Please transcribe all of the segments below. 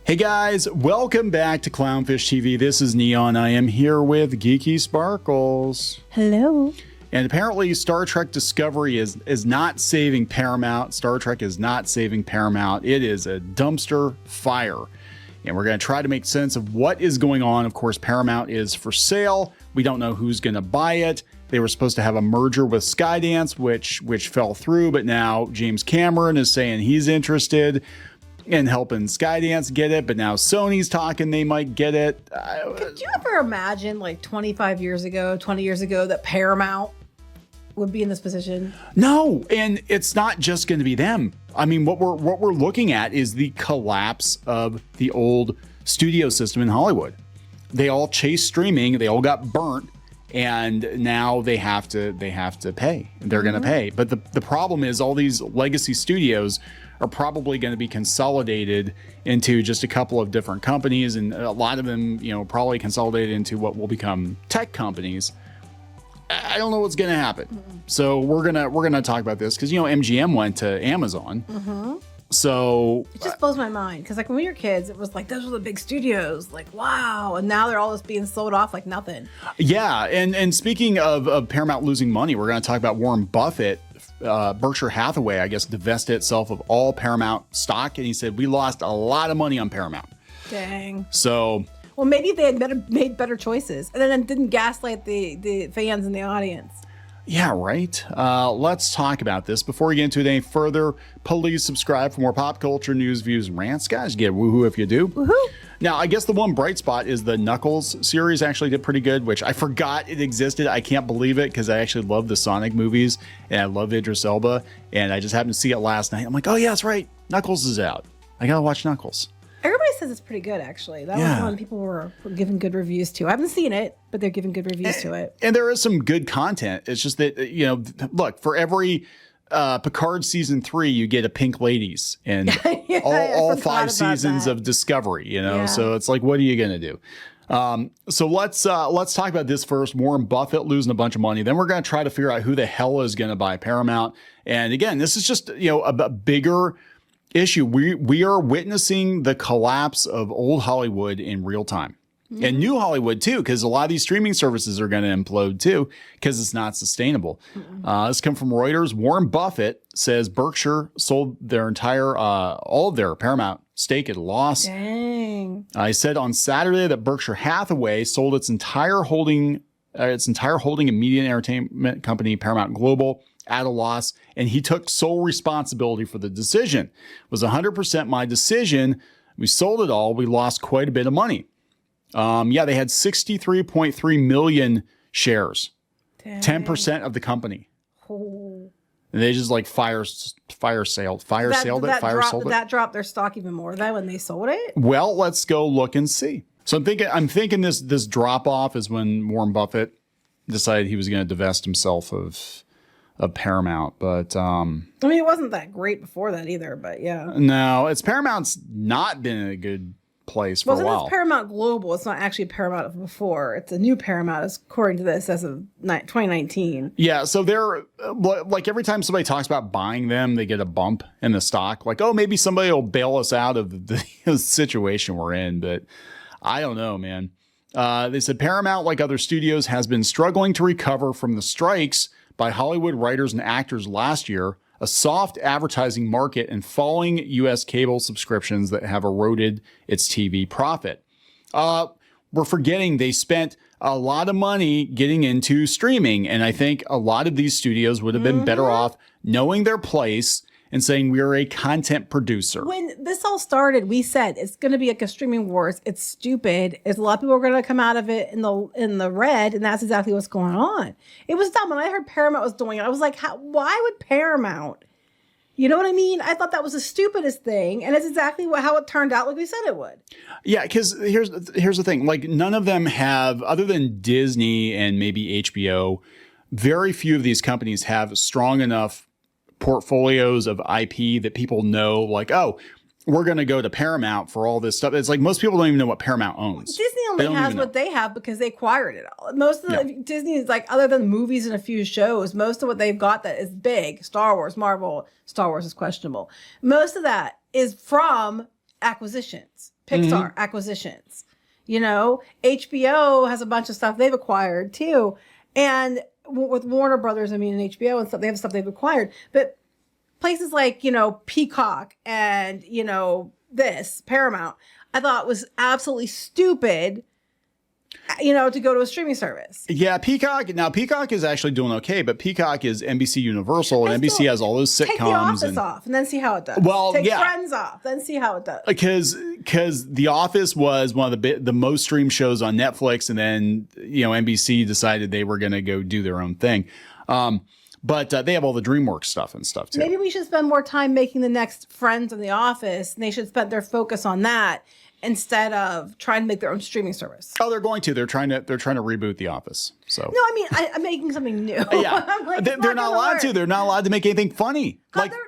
Hey guys, welcome back to Clownfish TV. This is Kneon. I am here with Geeky Sparkles. Hello. And apparently Star Trek Discovery is not saving Paramount. Star Trek is not saving Paramount. It is a dumpster fire. And we're going to try to make sense of what is going on. Of course, Paramount is for sale. We don't know who's going to buy it. They were supposed to have a merger with Skydance, which fell through. But now James Cameron is saying he's interested in helping Skydance get it, but now Sony's talking they might get it. Could you ever imagine like 25 years ago, 20 years ago that Paramount would be in this position? No, and it's not just going to be them. I mean, what we're looking at is the collapse of the old studio system in Hollywood. They all chased streaming, they all got burnt, and now they have to pay. They're going to pay. But the problem is all these legacy studios are probably going to be consolidated into just a couple of different companies, and a lot of them, probably consolidated into what will become tech companies. I don't know what's going to happen. So we're gonna talk about this because MGM went to Amazon. So it just blows my mind because like when we were kids, it was like those were the big studios, like wow, and now they're all just being sold off like nothing. Yeah, and speaking of Paramount losing money, we're going to talk about Warren Buffett. Berkshire Hathaway, I guess, divested itself of all Paramount stock, and he said we lost a lot of money on Paramount. Dang. So, well, maybe they had made better choices, and then didn't gaslight the fans in the audience. Yeah, right. Let's talk about this. Before we get into it any further, please subscribe for more pop culture news, views, and rants. Guys, get woohoo if you do. Woohoo! Now, I guess the one bright spot is the Knuckles series actually did pretty good, which I forgot it existed. I can't believe it because I actually love the Sonic movies and I love Idris Elba. And I just happened to see it last night. I'm like, oh, yeah, that's right. Knuckles is out. I got to watch Knuckles. Everybody says it's pretty good, actually. That was one people were giving good reviews to. I haven't seen it, but they're giving good reviews to it. And there is some good content. It's just that, look, for every Picard season 3, you get a Pink Ladies and all 5 seasons of Discovery, so it's like, what are you going to do? So let's talk about this first. Warren Buffett losing a bunch of money. Then we're going to try to figure out who the hell is going to buy Paramount. And again, this is just, a bigger issue. We are witnessing the collapse of old Hollywood in real time. And new Hollywood too, because a lot of these streaming services are going to implode too, because it's not sustainable. This comes from Reuters. Warren Buffett says Berkshire sold their all of their Paramount stake at a loss. Dang. I said on Saturday that Berkshire Hathaway sold its entire holding in media and entertainment company Paramount Global at a loss, and he took sole responsibility for the decision. It was 100% my decision. We sold it all. We lost quite a bit of money. They had 63.3 million shares, Dang. 10% of the company. Oh. And they just like fire sailed it. Did that drop their stock even more than when they sold it? Well, let's go look and see. So I'm thinking this drop off is when Warren Buffett decided he was going to divest himself of Paramount, but it wasn't that great before that either. But yeah, no, Paramount's not been in a good place for a while. It's Paramount Global. It's not actually Paramount of before. It's a new Paramount, according to this, as of 2019. Yeah, so they're like every time somebody talks about buying them, they get a bump in the stock. Like, oh, maybe somebody will bail us out of the situation we're in, but I don't know, man. They said Paramount, like other studios, has been struggling to recover from the strikes by Hollywood writers and actors last year, a soft advertising market, and falling U.S. cable subscriptions that have eroded its TV profit. We're forgetting they spent a lot of money getting into streaming, and I think a lot of these studios would have been better off knowing their place and saying we're a content producer. When this all started, we said it's going to be like a streaming wars. It's stupid. It's a lot of people are going to come out of it in the red, and that's exactly what's going on. It was dumb. When I heard Paramount was doing it, I was like, why would Paramount? You know what I mean? I thought that was the stupidest thing, and it's exactly how it turned out, like we said it would. Yeah, because here's the thing. Like, none of them have, other than Disney and maybe HBO, very few of these companies have strong enough portfolios of IP that people know, like, oh, we're going to go to Paramount for all this stuff. It's like most people don't even know what Paramount owns. Disney only has what they have because they acquired it all. Most of Disney is like, other than movies and a few shows, most of what they've got that is big, Star Wars, Marvel, Star Wars is questionable. Most of that is from acquisitions, Pixar acquisitions. You know, HBO has a bunch of stuff they've acquired too. And with Warner Brothers, I mean, and HBO and stuff, they have stuff they've acquired. But places like, you know, Peacock and, you know, Paramount, I thought was absolutely stupid, you know, to go to a streaming service. Yeah, Peacock. Now, Peacock is actually doing okay, but Peacock is NBC Universal, and NBC has all those sitcoms. Take The Office off and then see how it does. Well, take Friends off, then see how it does. Because The Office was one of the most streamed shows on Netflix, and then, you know, NBC decided they were going to go do their own thing. But they have all the DreamWorks stuff and stuff too. Maybe we should spend more time making the next Friends in The Office, and they should spend their focus on that instead of trying to make their own streaming service. Oh, they're going to. They're trying to reboot The Office. So no, I mean, I'm making something new. Yeah, like, they're not allowed to. They're not allowed to make anything funny. God, like they're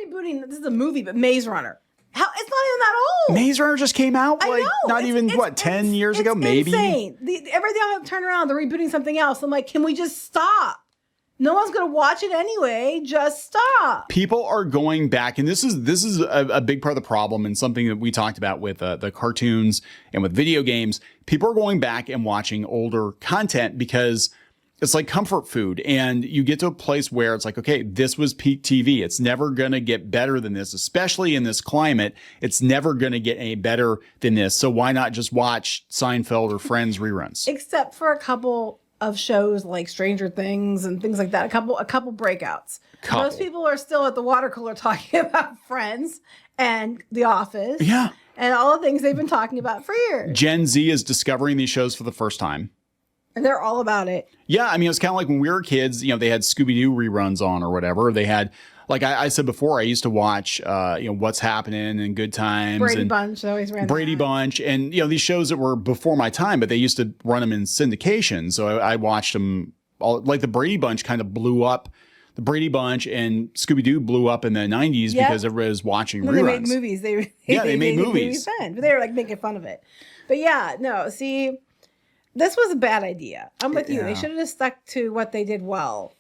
even rebooting. This is a movie, but Maze Runner. How it's not even that old. Maze Runner just came out like not even 10 years ago, maybe. Insane. Everything I turn around, they're rebooting something else. I'm like, can we just stop? No one's going to watch it anyway. Just stop. People are going back, and this is a big part of the problem, and something that we talked about with the cartoons and with video games. People are going back and watching older content because it's like comfort food, and you get to a place where it's like, okay, this was peak TV. It's never going to get better than this, especially in this climate. It's never going to get any better than this. So why not just watch Seinfeld or Friends reruns? Except for a couple of shows like Stranger Things and things like that. A couple breakouts. Most people are still at the water cooler talking about Friends and The Office. Yeah. And all the things they've been talking about for years. Gen Z is discovering these shows for the first time. And they're all about it. Yeah, I mean, it's kind of like when we were kids, you know, they had Scooby-Doo reruns on or whatever. They had, like I said before, I used to watch, What's Happening and Good Times. Brady and Bunch always ran Brady that. Bunch. And, you know, these shows that were before my time, but they used to run them in syndication. So I watched them all, like the Brady Bunch kind of blew up. The Brady Bunch and Scooby-Doo blew up in the 90s because everybody was watching reruns. They made movies. They made movies. But they were like making fun of it. But yeah, no, see, this was a bad idea. I'm with you. They should have just stuck to what they did well.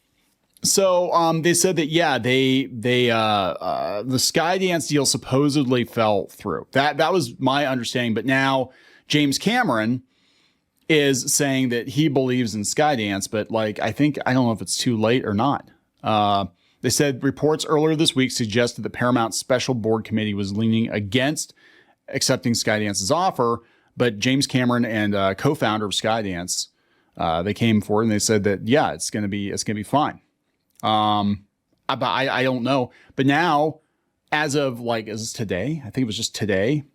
So they said that, the Skydance deal supposedly fell through. That was my understanding. But now James Cameron is saying that he believes in Skydance, but I don't know if it's too late or not. They said reports earlier this week suggested the Paramount Special Board Committee was leaning against accepting Skydance's offer, but James Cameron and co-founder of Skydance, they came forward and they said that it's gonna be fine. But I don't know. But now, as of is this today? I think it was just today,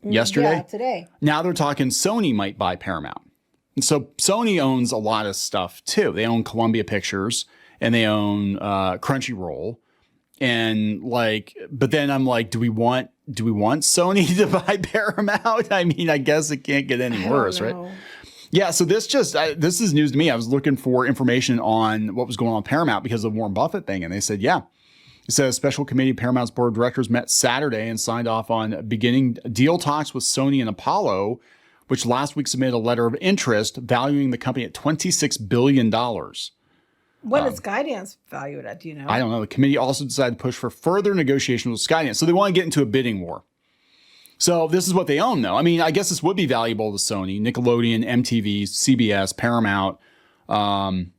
yesterday. Yeah, today. Now they're talking Sony might buy Paramount. And so Sony owns a lot of stuff too. They own Columbia Pictures and they own Crunchyroll. And but then I'm like, do we want Sony to buy Paramount? I mean, I guess it can't get any worse, right? Yeah, so this is news to me. I was looking for information on what was going on with Paramount because of the Warren Buffett thing, and they said, it says a special committee of Paramount's board of directors met Saturday and signed off on beginning deal talks with Sony and Apollo, which last week submitted a letter of interest valuing the company at $26 billion. What did Skydance value it at? Do you know? I don't know. The committee also decided to push for further negotiations with Skydance. So they want to get into a bidding war. So this is what they own, though. I mean, I guess this would be valuable to Sony, Nickelodeon, MTV, CBS, Paramount.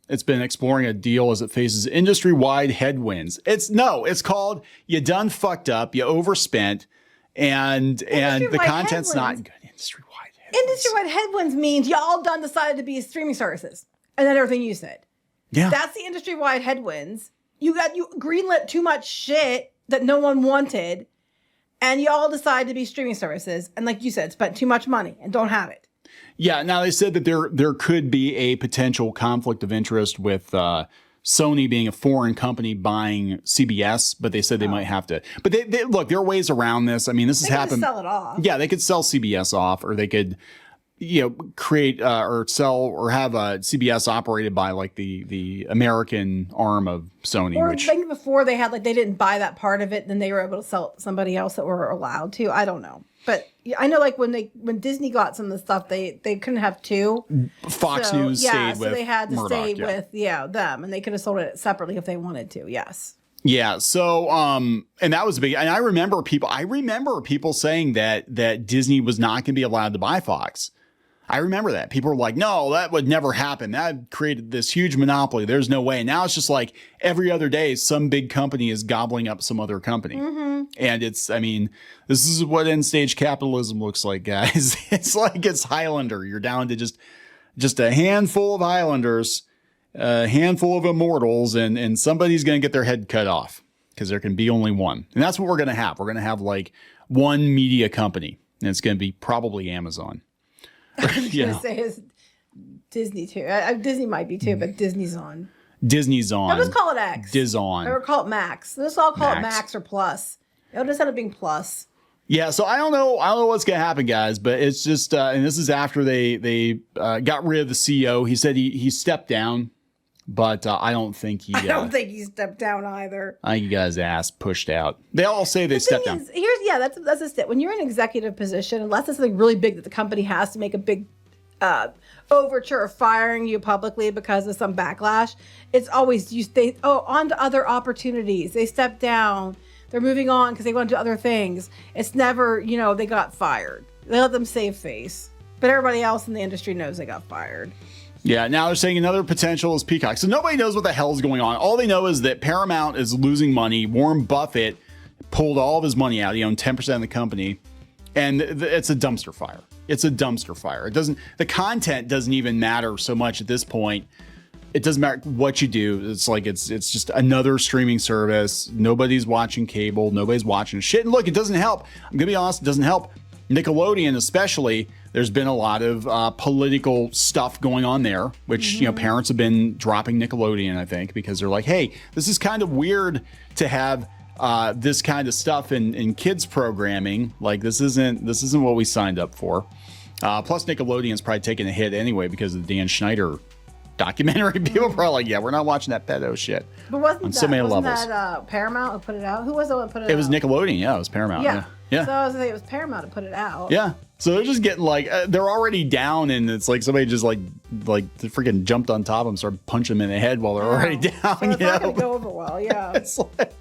It's been exploring a deal as it faces industry-wide headwinds. It's called you done fucked up, you overspent, and the content's not good. Industry-wide headwinds. Industry-wide headwinds means y'all done decided to be streaming services, and then everything you said. Yeah, that's the industry-wide headwinds. You greenlit too much shit that no one wanted. And you all decide to be streaming services. And like you said, spent too much money and don't have it. Yeah. Now, they said that there could be a potential conflict of interest with Sony being a foreign company buying CBS, but they said they might have to. But they look, there are ways around this. I mean, this has happened. They could sell it off. Yeah, they could sell CBS off, or they could create or sell or have a CBS operated by the American arm of Sony. Or think before they had they didn't buy that part of it, then they were able to sell it to somebody else that were allowed to. I don't know, but I know when Disney got some of the stuff, they couldn't have two. Fox News stayed with so they had to Murdoch, stay with them, and they could have sold it separately if they wanted to. Yes. Yeah. So, and that was big. And I remember people saying that Disney was not going to be allowed to buy Fox. I remember that. People were like, no, that would never happen. That created this huge monopoly. There's no way. Now it's just like every other day, some big company is gobbling up some other company. Mm-hmm. And this is what end stage capitalism looks like, guys. It's like it's Highlander. You're down to just a handful of Highlanders, a handful of immortals, and somebody's going to get their head cut off because there can be only one. And that's what we're going to have. We're going to have like one media company, and it's going to be probably Amazon. I was going to say it's Disney too. Disney might be too, but Disney's on. Disney's on. I'll just call it X. Dizon. Or call it Max. Let's all call it Max or Plus. It'll just end up being Plus. Yeah, so I don't know what's gonna happen, guys, but it's just and this is after they got rid of the CEO. He said he stepped down, but I don't think he. I don't think he stepped down either. I think he got his ass pushed out. They all say they stepped down. That's just it. When you're in an executive position, unless it's something really big that the company has to make a big overture of firing you publicly because of some backlash, it's always on to other opportunities. They step down. They're moving on because they want to do other things. It's never, they got fired. They let them save face. But everybody else in the industry knows they got fired. Yeah, now they're saying another potential is Peacock. So nobody knows what the hell is going on. All they know is that Paramount is losing money. Warren Buffett pulled all of his money out. He owned 10% of the company. And it's a dumpster fire. It's a dumpster fire. The content doesn't even matter so much at this point. It doesn't matter what you do. It's like it's just another streaming service. Nobody's watching cable. Nobody's watching shit. And look, it doesn't help. I'm gonna be honest, it doesn't help. Nickelodeon especially, there's been a lot of political stuff going on there, which parents have been dropping Nickelodeon, I think, because they're like, hey, this is kind of weird to have this kind of stuff in kids programming. Like this isn't what we signed up for. Plus Nickelodeon's probably taking a hit anyway because of the Dan Schneider documentary. People are probably like, yeah, we're not watching that pedo shit. But wasn't that Paramount who put it out? Who was the one who put it out? It was Nickelodeon. Yeah, it was Paramount. Yeah. So I was going to say it was Paramount to put it out. Yeah. So they're just getting like, they're already down, and it's like somebody just like they freaking jumped on top of them, started punching them in the head while they're already down. So it's not going to go over well. Yeah. It's like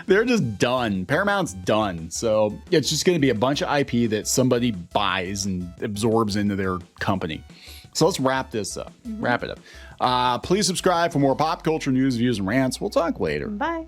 they're just done. Paramount's done. So it's just going to be a bunch of IP that somebody buys and absorbs into their company. So let's wrap this up. Wrap it up. Please subscribe for more pop culture news, views, and rants. We'll talk later. Bye.